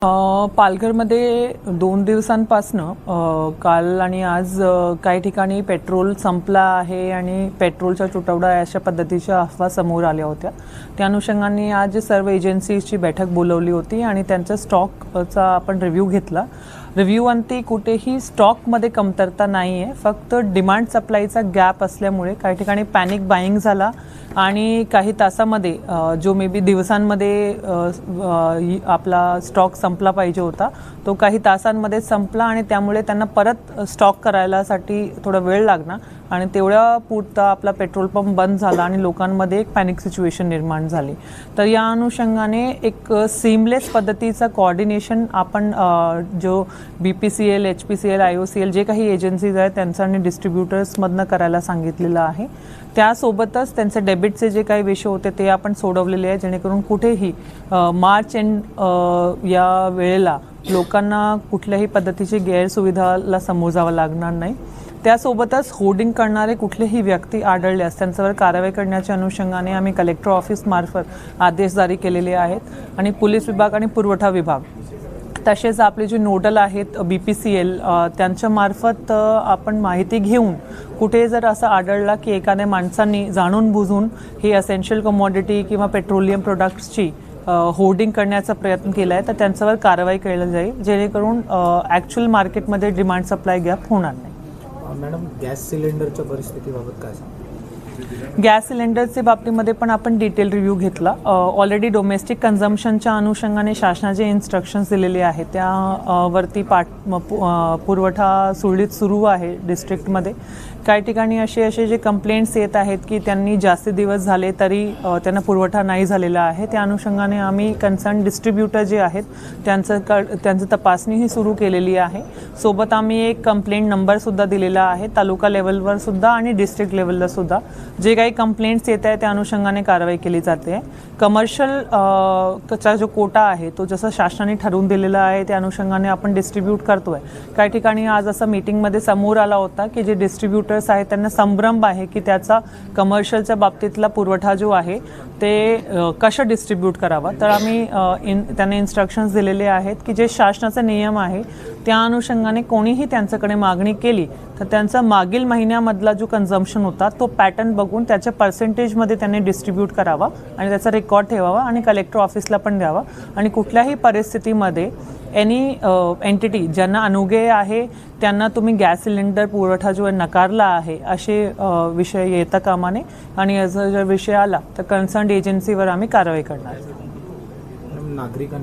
पालघरमध्ये 2 दिवसांपासनं काल आणि आज काही ठिकाणी पेट्रोल संपला आहे आणि पेट्रोलचा तुटवडा अशा पद्धतीच्या अफवा समोर आल्या होत्या. त्या अनुषंगाने आज सर्व एजन्सीजची बैठक बोलवली होती आणि त्यांचा स्टॉकचा आपण रिव्ह्यू घेतला. रिव्ह्यू अंती कुठेही स्टॉकमध्ये कमतरता नाही आहे, फक्त डिमांड सप्लायचा गॅप असल्यामुळे काही ठिकाणी पॅनिक बाईंग झाला आणि काही तासामध्ये जो मे बी दिवसांमध्ये आपला स्टॉक संपला पाहिजे होता तो काही तासांमध्ये संपला आणि त्यामुळे त्यांना परत स्टॉक करायलासाठी थोडा वेळ लागला आणि तेवढ्या पुरता आपला पेट्रोल पंप बंद झाला आणि लोकांमध्ये एक पॅनिक सिच्युएशन निर्माण झाली. तर या अनुषंगाने एक सीमलेस पद्धतीचा कोऑर्डिनेशन आपण जो BPCL, HPCL, IOCL जे काही एजन्सीज आहेत त्यांचा आणि डिस्ट्रीब्युटर्समधनं करायला सांगितलेलं आहे. त्यासोबतच त्यांचे डेबिटचे जे काही विषय होते ते आपण सोडवलेले आहे, जेणेकरून कुठेही मार्च एंड या वेळेला लोकांना कुठल्याही पद्धतीची गैरसुविधाला समोर जावं लागणार नाही. त्यासोबतच होर्डिंग करणारे कुठलेही व्यक्ती आढळल्यास त्यांच्यावर कारवाई करण्याच्या अनुषंगाने आम्ही कलेक्टर ऑफिसमार्फत आदेश जारी केलेले आहेत आणि पोलीस विभाग आणि पुरवठा विभाग तसेच आपले जे नोडल आहेत BPCL त्यांच्या मार्फत आपण माहिती घेऊन कुठे जर असं आढळला की एखाद्या माणसांनी जाणून बुजून ही असेन्शियल कमॉडिटी किंवा पेट्रोलियम प्रोडक्ट्सची होर्डिंग करण्याचा प्रयत्न केला आहे तर त्यांच्यावर कारवाई केली जाईल, जेणेकरून ॲक्च्युअल मार्केटमध्ये डिमांड सप्लाय गॅप होणार नाही. मॅडम, गॅस सिलेंडरच्या परिस्थितीबाबत काय सांगा? गॅस सिलेंडरच्या बाबतीमध्ये पण आपण डिटेल रिव्ह्यू घेतला. ऑलरेडी डोमेस्टिक कन्झम्पशनच्या अनुषंगाने शासनाचे इन्स्ट्रक्शन्स दिलेले आहेत, त्यावरती पुरवठा सुरळीत सुरू आहे डिस्ट्रिक्टमध्ये. काही ठिकाणी असे जे कंप्लेंट्स येत आहेत की त्यांनी जास्त दिवस झाले तरी त्यांना पुरवठा नाही झालेला आहे, त्या अनुषंगाने आम्ही कन्सर्न डिस्ट्रीब्युटर जे आहेत त्यांचं तपासणीही सुरू केलेली आहे. सोबत आम्ही एक कंप्लेंट नंबरसुद्धा दिलेला आहे तालुका लेवलवर सुद्धा आणि डिस्ट्रिक्ट लेवलला सुद्धा. जे काही कंप्लेंट्स येत आहे त्या अनुषंगाने कारवाई केली जाते. कमर्शियल चा जो कोटा आहे तो जसं शासनाने ठरवून दिलेला आहे त्या अनुषंगाने आपण डिस्ट्रीब्यूट करतोय. काही ठिकाणी आज असं मीटिंगमध्ये समोर आला होता की जे डिस्ट्रीब्युटर्स आहेत त्यांना संभ्रम आहे की त्याचा कमर्शियलच्या बाबतीतला पुरवठा जो आहे ते कसं डिस्ट्रीब्यूट करावा. तर आम्ही त्यांना इन्स्ट्रक्शन्स दिलेले आहेत की जे शासनाचा नियम आहे त्या अनुषंगाने कोणीही त्यांच्याकडे मागणी केली तर त्यांचा मागील महिन्यामधला जो कन्झम्पशन होता तो पॅटर्न बघून त्याच्या पर्सेंटेजमध्ये त्यांनी डिस्ट्रीब्यूट करावा आणि त्याचा रेकॉर्ड ठेवावा आणि कलेक्टर ऑफिसला पण द्यावा. आणि कुठल्याही परिस्थितीमध्ये एनी एंटिटी ज्यांना अनुगे आहे त्यांना तुम्ही गॅस सिलेंडर पुरवठा जो नकारला आहे असे विषय येता कामा नये आणि याचा जर विषय आला तर कन्सर्न एजन्सीवर आम्ही कारवाई करणार. नागरिकांना